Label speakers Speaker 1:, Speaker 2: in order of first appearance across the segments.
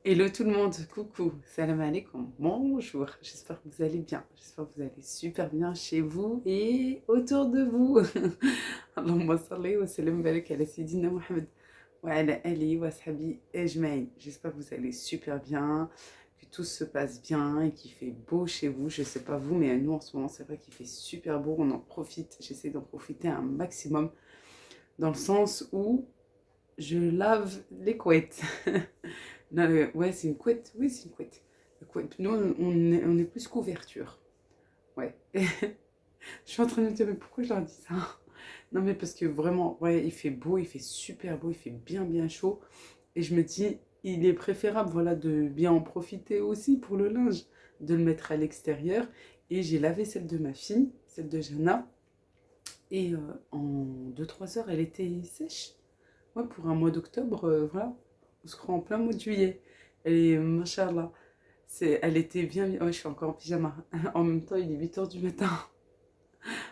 Speaker 1: Hello tout le monde, coucou, salam alaikum, bonjour, j'espère que vous allez bien, j'espère que vous allez super bien chez vous et autour de vous. Allahumma salli wa sallim barik ala Sayyidina Muhammad wa ala alihi wa sahbihi ajma'in. J'espère que vous allez super bien, que tout se passe bien et qu'il fait beau chez vous. Je sais pas vous, mais nous en ce moment c'est vrai qu'il fait super beau, on en profite, j'essaie d'en profiter un maximum dans le sens où je lave les couettes. Non, ouais, c'est une couette. Oui, c'est une couette. La couette. Nous, on est plus couverture. Ouais. Je suis en train de me dire, mais pourquoi je leur dis ça? Non, mais parce que vraiment, ouais, il fait beau, il fait super beau, il fait bien, bien chaud. Et je me dis, il est préférable, voilà, de bien en profiter aussi pour le linge, de le mettre à l'extérieur. Et j'ai lavé celle de ma fille, celle de Jana. Et en 2 3 heures, elle était sèche. Ouais, pour un mois d'octobre, voilà. On se croit en plein mois de juillet. Elle est, machallah. Elle était bien, bien. Ouais, je suis encore en pyjama. En même temps, il est 8 heures du matin.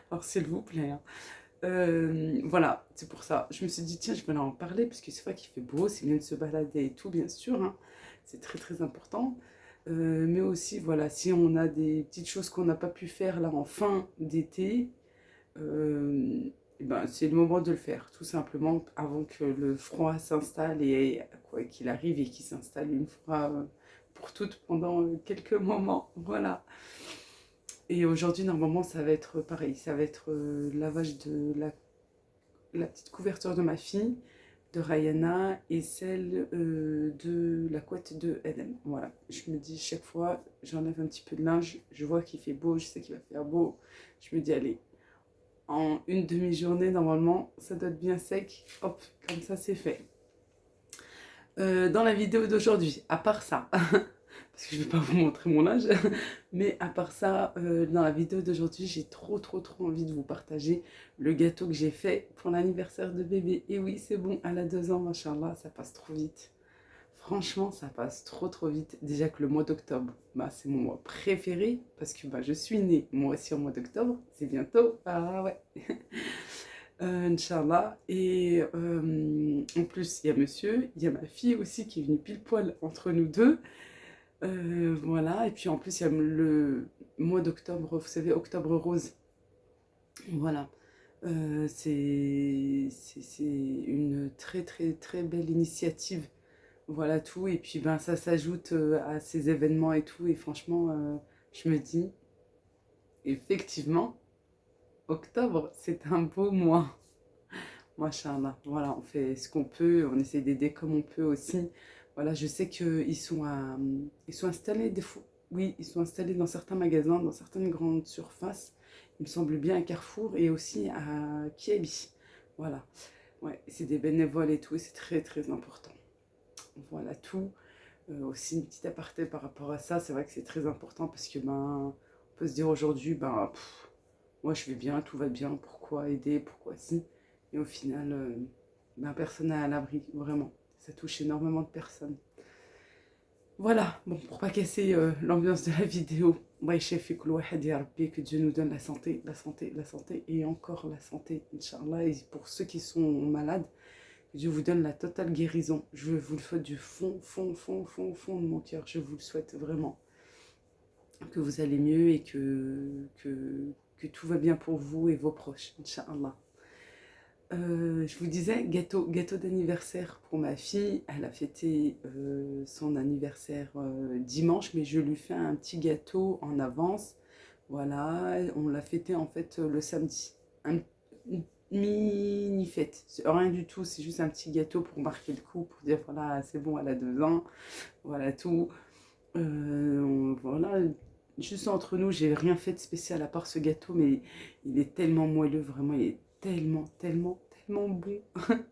Speaker 1: Alors, s'il vous plaît, hein. Voilà, c'est pour ça. Je me suis dit, tiens, je vais en parler, parce que c'est vrai qu'il fait beau, c'est bien de se balader et tout, bien sûr, hein. C'est très, très important. Mais aussi, voilà, si on a des petites choses qu'on n'a pas pu faire là en fin d'été, euh, eh ben, c'est le moment de le faire, tout simplement, avant que le froid s'installe et quoi qu'il arrive et qu'il s'installe une fois pour toutes pendant quelques moments. Voilà. Et aujourd'hui, normalement, ça va être pareil. Ça va être lavage de la petite couverture de ma fille, de Rayana et celle de la couette de Eden. Voilà. Je me dis chaque fois, j'enlève un petit peu de linge. Je vois qu'il fait beau, je sais qu'il va faire beau. Je me dis, allez, en une demi-journée, normalement, ça doit être bien sec. Hop, comme ça, c'est fait. Dans la vidéo d'aujourd'hui, à part ça, parce que je ne vais pas vous montrer mon âge, mais à part ça, dans la vidéo d'aujourd'hui, j'ai trop, trop, trop envie de vous partager le gâteau que j'ai fait pour l'anniversaire de bébé. Et oui, c'est bon, elle a 2 ans, machallah, ça passe trop vite. Franchement, ça passe trop, trop vite. Déjà que le mois d'octobre, bah, c'est mon mois préféré, parce que bah, je suis née moi aussi au mois d'octobre, c'est bientôt. Ah ouais. Inch'Allah. Et en plus, il y a monsieur, il y a ma fille aussi qui est venue pile poil entre nous deux. Voilà. Et puis en plus, il y a le mois d'octobre, vous savez, octobre rose. Voilà. C'est une très, très, très belle initiative. Voilà tout. Et puis, ben, ça s'ajoute à ces événements et tout. Et franchement, je me dis, effectivement, octobre, c'est un beau mois. Machallah, voilà, on fait ce qu'on peut, on essaie d'aider comme on peut aussi. Voilà, je sais ils sont installés des fois, oui, ils sont installés dans certains magasins, dans certaines grandes surfaces. Il me semble bien à Carrefour et aussi à Kiabi. Voilà, ouais, c'est des bénévoles et tout, et c'est très très important. Voilà tout. Aussi une petite aparté par rapport à ça, c'est vrai que c'est très important parce que ben, on peut se dire aujourd'hui, ben, moi je vais bien, tout va bien, pourquoi aider, pourquoi si. Et au final, ben, personne n'est à l'abri, vraiment. Ça touche énormément de personnes. Voilà, bon, pour pas casser l'ambiance de la vidéo, ouais, chef, que Dieu nous donne la santé, la santé, la santé et encore la santé, Inch'Allah. Et pour ceux qui sont malades, que Dieu vous donne la totale guérison. Je vous le souhaite du fond, fond, fond, fond, fond de mon cœur. Je vous le souhaite vraiment. Que vous allez mieux et que tout va bien pour vous et vos proches, Inch'Allah. Je vous disais, gâteau d'anniversaire pour ma fille. Elle a fêté son anniversaire dimanche, mais je lui fais un petit gâteau en avance. Voilà, on l'a fêté en fait le samedi. Une mini fête. Rien du tout, c'est juste un petit gâteau pour marquer le coup, pour dire voilà, c'est bon, elle a 2 ans. Voilà tout. Voilà, juste entre nous, j'ai rien fait de spécial à part ce gâteau, mais il est tellement moelleux, vraiment, il est tellement, tellement, tellement bon.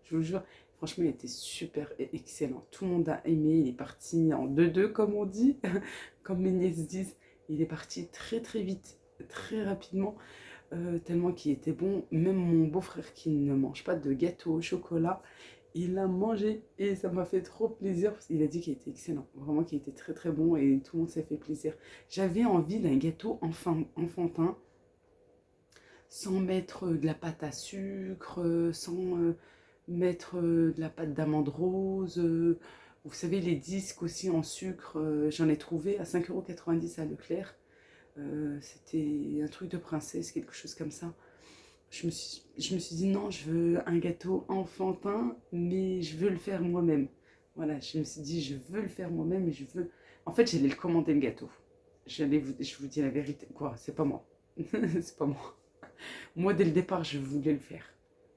Speaker 1: Je vous jure, franchement, il était super et excellent. Tout le monde a aimé, il est parti en 2-2, comme on dit, comme mes nièces disent. Il est parti très, très vite, très rapidement, tellement qu'il était bon. Même mon beau-frère qui ne mange pas de gâteau au chocolat, il l'a mangé et ça m'a fait trop plaisir parce qu'il a dit qu'il était excellent, vraiment qu'il était très très bon et tout le monde s'est fait plaisir. J'avais envie d'un gâteau enfantin sans mettre de la pâte à sucre, sans mettre de la pâte d'amande rose. Vous savez, les disques aussi en sucre, j'en ai trouvé à 5,90 € à Leclerc. C'était un truc de princesse, quelque chose comme ça. Je me suis dit non, je veux un gâteau enfantin, mais je veux le faire moi-même. Voilà, je me suis dit je veux le faire moi-même et je veux... En fait, j'allais le commander le gâteau. Je vous dis la vérité. Quoi, c'est pas moi. C'est pas moi. Moi, dès le départ, je voulais le faire.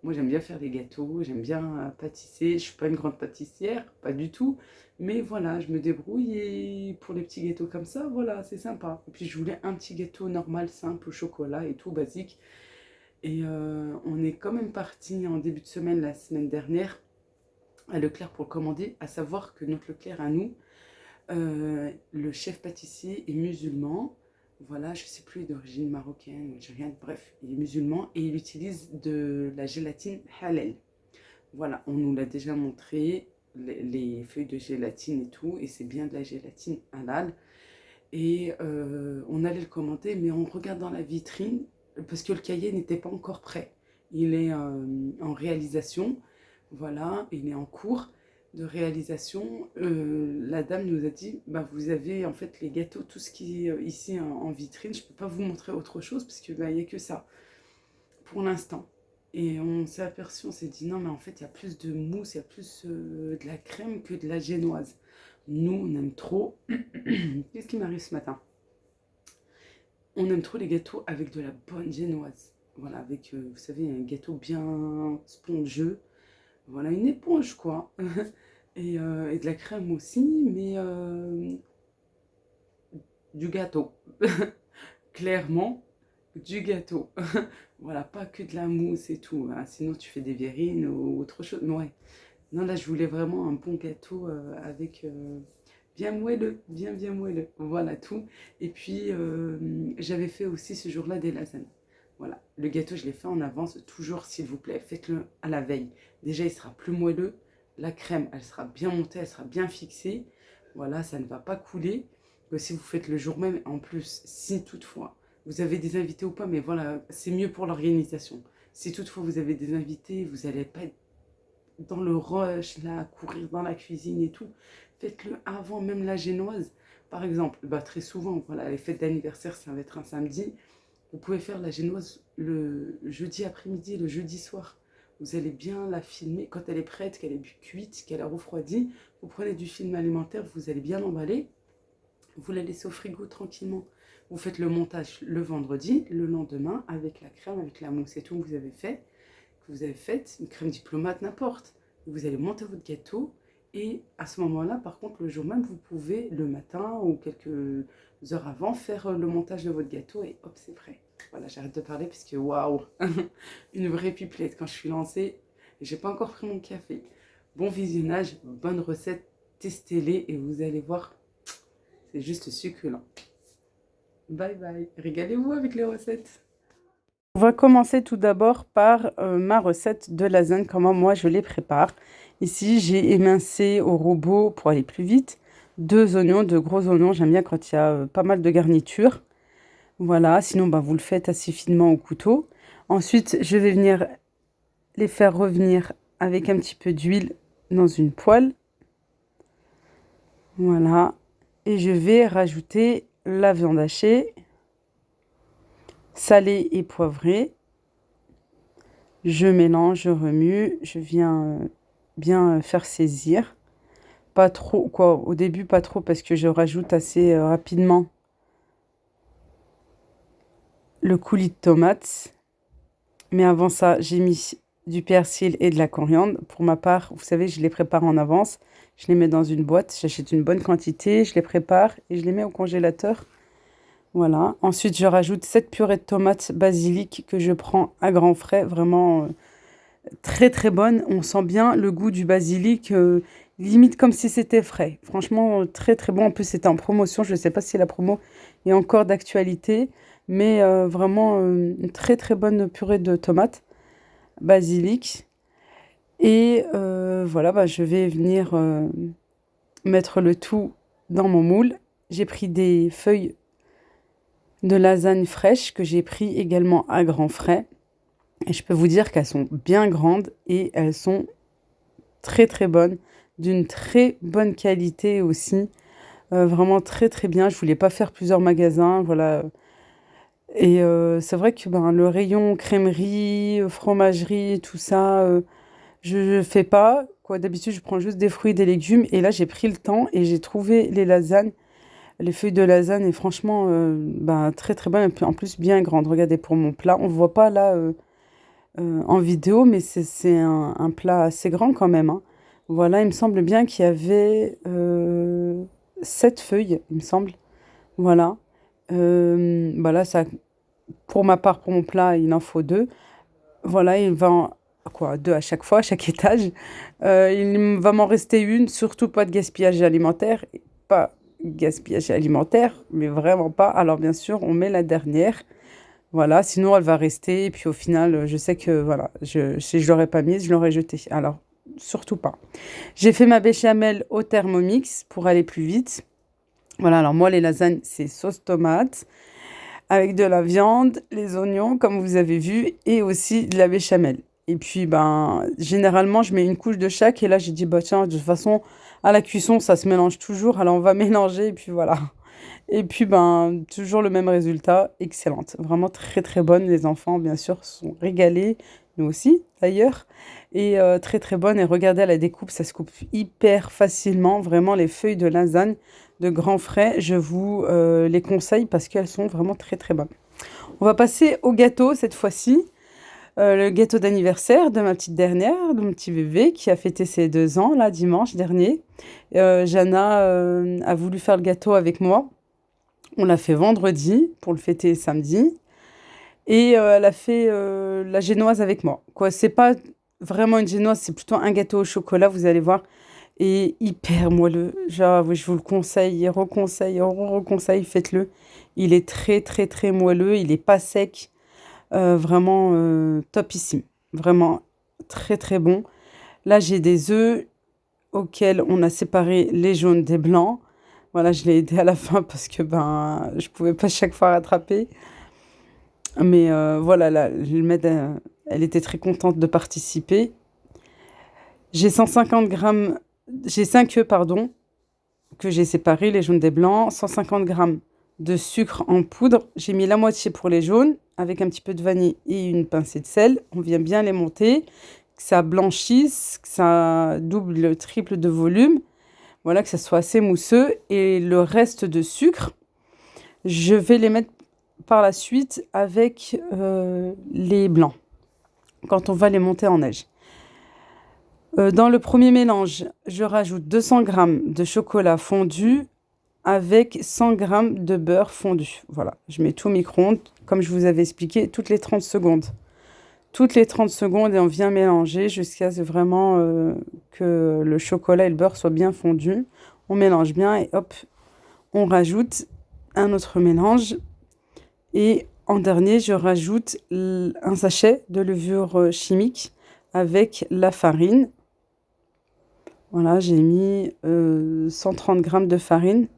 Speaker 1: Moi, j'aime bien faire des gâteaux, j'aime bien pâtisser. Je suis pas une grande pâtissière, pas du tout. Mais voilà, je me débrouille et pour les petits gâteaux comme ça, voilà, c'est sympa. Et puis, je voulais un petit gâteau normal, simple, au chocolat et tout, basique. Et on est quand même parti en début de semaine, la semaine dernière, à Leclerc pour le commander. À savoir que notre Leclerc à nous, le chef pâtissier est musulman. Voilà, je ne sais plus, d'origine marocaine, algérienne, bref, il est musulman et il utilise de la gélatine halal. Voilà, on nous l'a déjà montré, les feuilles de gélatine et tout, et c'est bien de la gélatine halal. Et on allait le commenter, mais on regarde dans la vitrine, parce que le cahier n'était pas encore prêt. Il est en réalisation, voilà, il est en cours de réalisation. La dame nous a dit, bah, vous avez en fait les gâteaux, tout ce qui est ici en vitrine, je ne peux pas vous montrer autre chose, parce qu'il n'y a que ça, pour l'instant. Et on s'est aperçu, on s'est dit, non, mais en fait, il y a plus de mousse, il y a plus de la crème que de la génoise. Nous, on aime trop. Qu'est-ce qui m'arrive ce matin? On aime trop les gâteaux avec de la bonne génoise. Voilà, avec, vous savez, un gâteau bien spongieux. Voilà, une éponge, quoi. Et de la crème aussi, mais du gâteau. Clairement, du gâteau. Voilà, pas que de la mousse et tout, hein. Sinon, tu fais des verrines ou autre chose. Mais ouais, non, là, je voulais vraiment un bon gâteau avec bien moelleux, bien moelleux. Voilà tout. Et puis, j'avais fait aussi ce jour-là des lasagnes. Voilà, le gâteau, je l'ai fait en avance. Toujours, s'il vous plaît, faites-le à la veille. Déjà, il sera plus moelleux. La crème, elle sera bien montée, elle sera bien fixée. Voilà, ça ne va pas couler. Si vous faites le jour même, en plus, si toutefois vous avez des invités ou pas, mais voilà, c'est mieux pour l'organisation. Si toutefois vous avez des invités, vous n'allez pas être dans le rush, là, courir dans la cuisine et tout. Faites-le avant même la génoise. Par exemple, bah, très souvent, voilà, les fêtes d'anniversaire, ça va être un samedi. Vous pouvez faire la génoise le jeudi après-midi, le jeudi soir. Vous allez bien la filmer. Quand elle est prête, qu'elle est cuite, qu'elle a refroidi, vous prenez du film alimentaire, vous allez bien l'emballer. Vous la laissez au frigo tranquillement. Vous faites le montage le vendredi, le lendemain, avec la crème, avec la mousse et tout que vous avez fait. Une crème diplomate, n'importe. Vous allez monter votre gâteau et à ce moment-là, par contre, le jour même, vous pouvez, le matin ou quelques heures avant, faire le montage de votre gâteau et hop, c'est prêt. Voilà, j'arrête de parler parce que waouh, une vraie pipelette quand je suis lancée et j'ai pas encore pris mon café. Bon visionnage, bonne recette, testez-les et vous allez voir, c'est juste succulent. Bye bye, régalez-vous avec les recettes. On va commencer tout d'abord par ma recette de lasagne, comment moi je les prépare. Ici, j'ai émincé au robot pour aller plus vite. 2 oignons, 2 gros oignons, j'aime bien quand il y a pas mal de garniture. Voilà, sinon bah, vous le faites assez finement au couteau. Ensuite, je vais venir les faire revenir avec un petit peu d'huile dans une poêle. Voilà, et je vais rajouter la viande hachée, salée et poivrée. Je mélange, je remue, je viens bien faire saisir. Pas trop, quoi, au début pas trop parce que je rajoute assez rapidement le coulis de tomates. Mais avant ça, j'ai mis du persil et de la coriandre. Pour ma part, vous savez, je les prépare en avance. Je les mets dans une boîte, j'achète une bonne quantité, je les prépare et je les mets au congélateur. Voilà. Ensuite, je rajoute cette purée de tomates basilic que je prends à grands frais, vraiment très très bonne. On sent bien le goût du basilic, limite comme si c'était frais. Franchement, très très bon. En plus, c'était en promotion. Je ne sais pas si la promo est encore d'actualité, mais vraiment une très très bonne purée de tomates basilic. Et voilà, bah, je vais venir mettre le tout dans mon moule. J'ai pris des feuilles de lasagne fraîches que j'ai pris également à grands frais. Et je peux vous dire qu'elles sont bien grandes et elles sont très très bonnes. d'une très bonne qualité aussi. Vraiment très très bien. Je voulais pas faire plusieurs magasins, voilà. Et c'est vrai que ben, le rayon crèmerie, fromagerie, tout ça, je fais pas. Quoi, d'habitude, je prends juste des fruits et des légumes. Et là, j'ai pris le temps et j'ai trouvé les lasagnes, les feuilles de lasagne. Et franchement, ben, très très bonnes. Et puis, en plus, bien grandes. Regardez pour mon plat. On ne voit pas là en vidéo, mais c'est un plat assez grand quand même, hein. Voilà, il me semble bien qu'il y avait 7 feuilles, il me semble. Voilà. Voilà, ça, pour ma part, pour mon plat, il en faut deux. Voilà, il va quoi, deux à chaque fois, à chaque étage. Va m'en rester une, surtout pas de gaspillage alimentaire. Pas gaspillage alimentaire, mais vraiment pas. Alors bien sûr, on met la dernière. Voilà, sinon elle va rester. Et puis au final, je sais que voilà, si je l'aurais pas mise, je l'aurais jetée. Alors, surtout pas. J'ai fait ma béchamel au Thermomix pour aller plus vite. Voilà, alors moi, les lasagnes, c'est sauce tomate avec de la viande, les oignons, comme vous avez vu, et aussi de la béchamel. Et puis, ben, généralement, je mets une couche de chaque. Et là, j'ai dit, bah tiens, de toute façon, à la cuisson, ça se mélange toujours. Alors, on va mélanger, et puis voilà. Et puis, ben, toujours le même résultat. Excellente. Vraiment très, très bonne. Les enfants, bien sûr, sont régalés. Nous aussi, d'ailleurs. Et très, très bonne. Et regardez à la découpe, ça se coupe hyper facilement. Vraiment, les feuilles de lasagne de grands frais, je vous les conseille parce qu'elles sont vraiment très, très bonnes. On va passer au gâteau cette fois-ci. Le gâteau d'anniversaire de ma petite dernière, de mon petit bébé qui a fêté ses 2 ans, là, dimanche dernier. Jana a voulu faire le gâteau avec moi. On l'a fait vendredi pour le fêter samedi. Et elle a fait la génoise avec moi. Quoi, c'est pas vraiment une génoise, c'est plutôt un gâteau au chocolat, vous allez voir. Et hyper moelleux. Genre, oui, je vous le conseille, reconseille, reconseille, faites-le. Il est très, très, très moelleux. Il est pas sec. Vraiment topissime. Vraiment très, très bon. Là, j'ai des œufs auxquels on a séparé les jaunes des blancs. Voilà, je l'ai aidé à la fin parce que ben, je pouvais pas chaque fois rattraper. Mais voilà, là, elle était très contente de participer. J'ai 150 grammes, j'ai 5 œufs, pardon, que j'ai séparés, les jaunes des blancs. 150 grammes de sucre en poudre. J'ai mis la moitié pour les jaunes, avec un petit peu de vanille et une pincée de sel. On vient bien les monter, que ça blanchisse, que ça double, triple de volume. Voilà, que ça soit assez mousseux. Et le reste de sucre, je vais les mettre par la suite avec les blancs, quand on va les monter en neige. Dans le premier mélange, je rajoute 200 grammes de chocolat fondu avec 100 grammes de beurre fondu. Voilà, je mets tout au micro-ondes, comme je vous avais expliqué, toutes les 30 secondes. Toutes les 30 secondes et on vient mélanger jusqu'à ce vraiment que le chocolat et le beurre soient bien fondus. On mélange bien et hop, on rajoute un autre mélange. Et en dernier, je rajoute un sachet de levure chimique avec la farine. Voilà, j'ai mis 130 grammes de farine.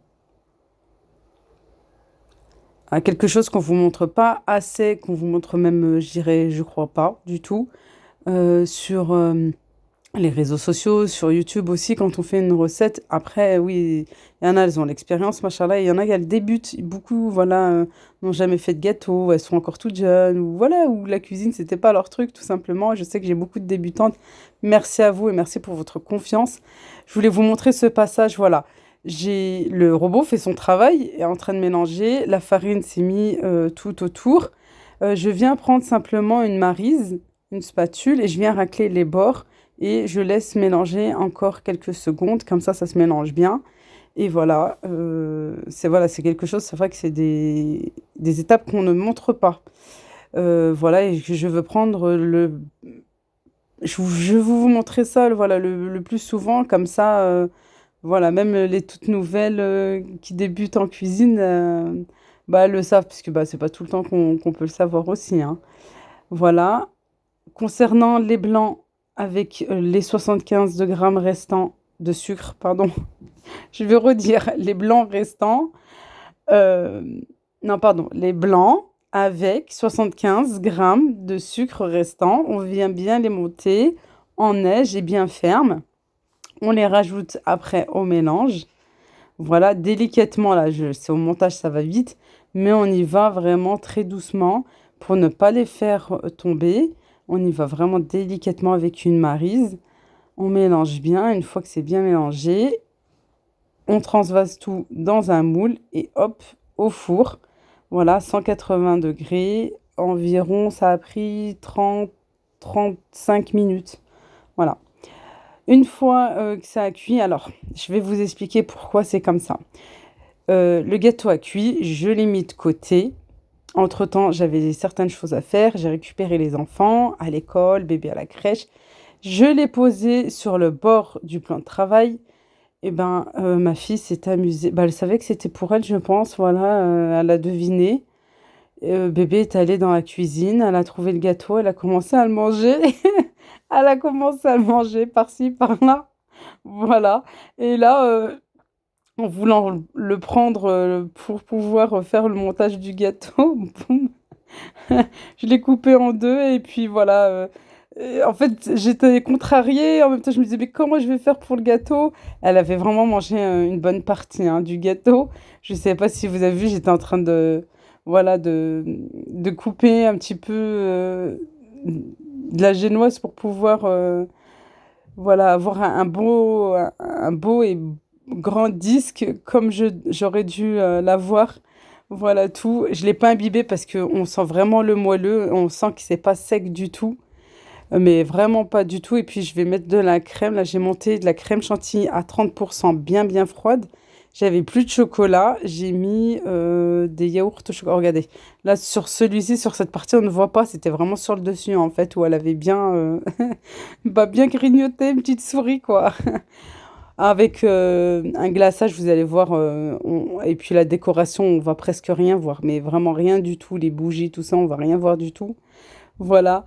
Speaker 1: Quelque chose qu'on vous montre pas assez, qu'on vous montre même, je dirais, je crois pas du tout, sur les réseaux sociaux, sur YouTube aussi, quand on fait une recette. Après, oui, il y en a, elles ont l'expérience, machallah, et il y en a qui elles débutent. Beaucoup, voilà, n'ont jamais fait de gâteau, elles sont encore toutes jeunes, ou voilà, ou la cuisine, c'était pas leur truc, tout simplement. Je sais que j'ai beaucoup de débutantes. Merci à vous et merci pour votre confiance. Je voulais vous montrer ce passage, voilà. Le robot fait son travail, est en train de mélanger. La farine s'est mise tout autour. Je viens prendre simplement une maryse, une spatule, et je viens racler les bords. Et je laisse mélanger encore quelques secondes, comme ça se mélange bien. Et voilà, c'est quelque chose, c'est vrai que c'est des étapes qu'on ne montre pas. Voilà, et je veux prendre je veux vous montrer ça, voilà, le plus souvent, comme ça, voilà, même les toutes nouvelles qui débutent en cuisine, bah, elles le savent, puisque bah, c'est pas tout le temps qu'on peut le savoir aussi, hein. Voilà. Concernant les blancs, avec les 75 de grammes restants de sucre, pardon, je vais redire, les blancs restants, euh, non, pardon, les blancs avec 75 grammes de sucre restant, on vient bien les monter en neige et bien ferme. On les rajoute après au mélange. Voilà, délicatement, là, c'est au montage, ça va vite, mais on y va vraiment très doucement pour ne pas les faire tomber. On y va vraiment délicatement avec une maryse. On mélange bien. Une fois que c'est bien mélangé, on transvase tout dans un moule et hop, au four. Voilà, 180 degrés. Environ, ça a pris 30-35 minutes. Voilà. Une fois que ça a cuit, alors je vais vous expliquer pourquoi c'est comme ça. Le gâteau a cuit, je l'ai mis de côté. Entre-temps, j'avais certaines choses à faire. J'ai récupéré les enfants à l'école, bébé à la crèche. Je l'ai posé sur le bord du plan de travail. Et ben, ma fille s'est amusée. Bah, elle savait que c'était pour elle, je pense. Voilà, elle a deviné. Bébé est allée dans la cuisine, elle a trouvé le gâteau, elle a commencé à le manger. Elle a commencé à le manger par-ci, par-là. Voilà. Et là, en voulant le prendre pour pouvoir faire le montage du gâteau, boum, je l'ai coupé en deux et puis voilà. Et en fait, j'étais contrariée. En même temps, je me disais, mais comment je vais faire pour le gâteau? Elle avait vraiment mangé une bonne partie hein, du gâteau. Je ne sais pas si vous avez vu, j'étais en train voilà, de couper un petit peu de la génoise pour pouvoir voilà, avoir un beau et grand disque comme j'aurais dû l'avoir. Voilà tout. Je ne l'ai pas imbibé parce qu'on sent vraiment le moelleux. On sent que c'est pas sec du tout. Mais vraiment pas du tout. Et puis je vais mettre de la crème. Là, j'ai monté de la crème chantilly à 30% bien bien froide. J'avais plus de chocolat. J'ai mis des yaourts au chocolat. Regardez. Là, sur celui-ci, sur cette partie, on ne voit pas. C'était vraiment sur le dessus, en fait, où elle avait bien, bah, bien grignoté, une petite souris, quoi. Avec un glaçage, vous allez voir. Et puis la décoration, on va presque rien voir. Mais vraiment rien du tout. Les bougies, tout ça, on va rien voir du tout. Voilà.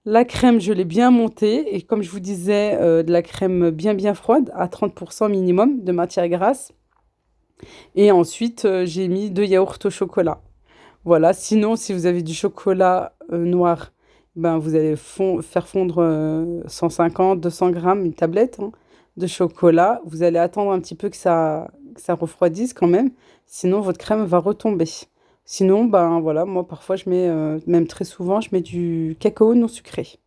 Speaker 1: La crème, je l'ai bien montée. Et comme je vous disais, de la crème bien bien froide, à 30% minimum de matière grasse. Et ensuite, j'ai mis 2 yaourts au chocolat. Voilà. Sinon, si vous avez du chocolat noir, ben, vous allez faire fondre 150, 200 grammes, une tablette hein, de chocolat. Vous allez attendre un petit peu que ça refroidisse quand même. Sinon, votre crème va retomber. Sinon, ben voilà, moi parfois je mets, même très souvent, je mets du cacao non sucré.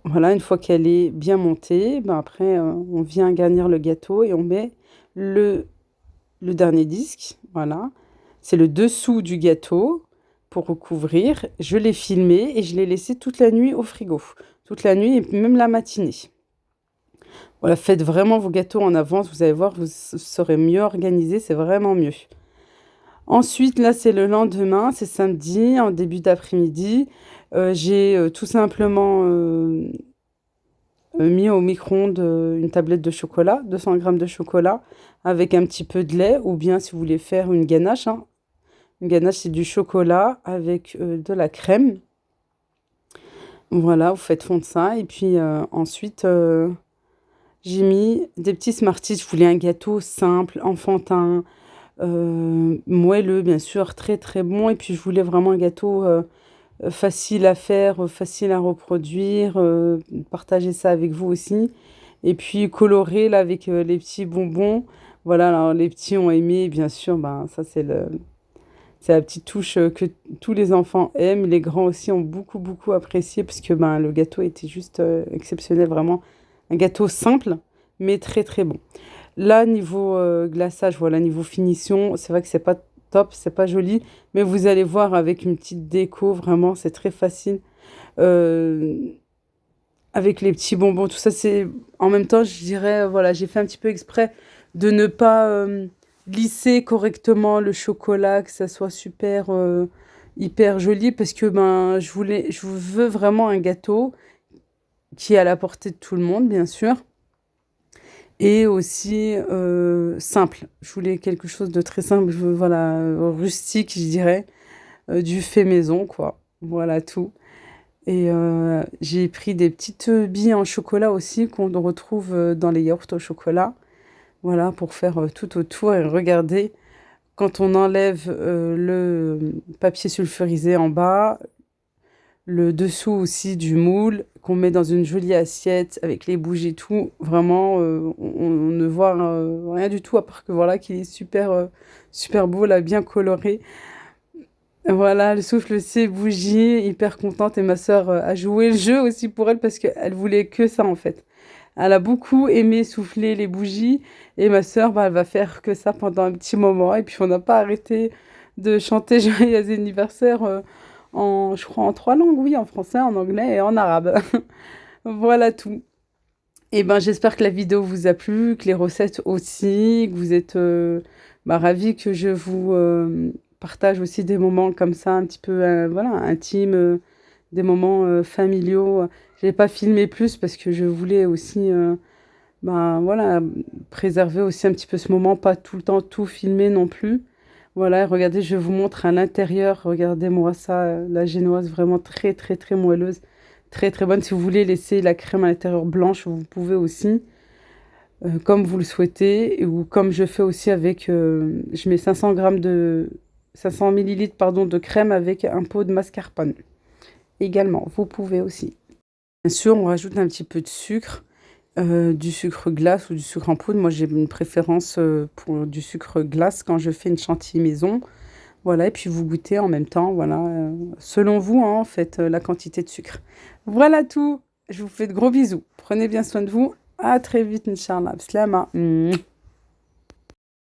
Speaker 1: Voilà, une fois qu'elle est bien montée, ben après on vient garnir le gâteau et on met le, le dernier disque. Voilà, c'est le dessous du gâteau pour recouvrir. Je l'ai filmé et je l'ai laissé toute la nuit au frigo. Toute la nuit et même la matinée. Voilà, faites vraiment vos gâteaux en avance, vous allez voir, vous serez mieux organisé, c'est vraiment mieux. Ensuite, là, c'est le lendemain, c'est samedi, en début d'après-midi. J'ai tout simplement mis au micro-ondes une tablette de chocolat, 200 grammes de chocolat, avec un petit peu de lait, ou bien si vous voulez faire une ganache. Hein. Une ganache, c'est du chocolat avec de la crème. Voilà, vous faites fondre ça. Et puis ensuite, j'ai mis des petits Smarties. Je voulais un gâteau simple, enfantin. Moelleux, bien sûr, très très bon. Et puis je voulais vraiment un gâteau facile à faire, facile à reproduire, partager ça avec vous aussi. Et puis coloré là avec les petits bonbons. Voilà, alors les petits ont aimé, bien sûr, ben, ça c'est la petite touche que tous les enfants aiment. Les grands aussi ont beaucoup beaucoup apprécié parce que ben, le gâteau était juste exceptionnel, vraiment un gâteau simple, mais très très bon. Là, niveau glaçage, voilà, niveau finition, c'est vrai que c'est pas top, c'est pas joli, mais vous allez voir avec une petite déco, vraiment, c'est très facile. Euh, avec les petits bonbons, tout ça, c'est en même temps, je dirais, voilà, j'ai fait un petit peu exprès de ne pas lisser correctement le chocolat, que ça soit super hyper joli, parce que ben, je veux vraiment un gâteau qui est à la portée de tout le monde, bien sûr. Et aussi simple. Je voulais quelque chose de très simple, voilà, rustique, je dirais, du fait maison, quoi. Voilà tout. Et j'ai pris des petites billes en chocolat aussi qu'on retrouve dans les yaourts au chocolat. Voilà, pour faire tout autour et regarder quand on enlève le papier sulfurisé en bas, le dessous aussi du moule, qu'on met dans une jolie assiette avec les bougies et tout. Vraiment, on ne voit rien du tout à part que voilà qu'il est super beau là, bien coloré. Voilà, elle souffle ses bougies, hyper contente et ma sœur a joué le jeu aussi pour elle parce qu'elle voulait que ça en fait. Elle a beaucoup aimé souffler les bougies et ma sœur, bah, elle va faire que ça pendant un petit moment et puis on n'a pas arrêté de chanter Joyeux anniversaire je crois en 3 langues, oui, en français, en anglais et en arabe. Voilà tout. Et ben j'espère que la vidéo vous a plu, que les recettes aussi, que vous êtes bah, ravis que je vous partage aussi des moments comme ça, un petit peu voilà, intimes, des moments familiaux. Je n'ai pas filmé plus parce que je voulais aussi ben, voilà, préserver aussi un petit peu ce moment, pas tout le temps tout filmer non plus. Voilà, regardez, je vous montre à l'intérieur. Regardez-moi ça, la génoise vraiment très moelleuse, très bonne. Si vous voulez laisser la crème à l'intérieur blanche, vous pouvez aussi, comme vous le souhaitez, ou comme je fais aussi avec, je mets 500 millilitres pardon, de crème avec un pot de mascarpone. Également, vous pouvez aussi. Bien sûr, on rajoute un petit peu de sucre. Du sucre glace ou du sucre en poudre. Moi, j'ai une préférence pour du sucre glace quand je fais une chantilly maison. Voilà, et puis vous goûtez en même temps, voilà, selon vous, hein, faites la quantité de sucre. Voilà tout. Je vous fais de gros bisous. Prenez bien soin de vous. À très vite, Inch'Allah. Bislama.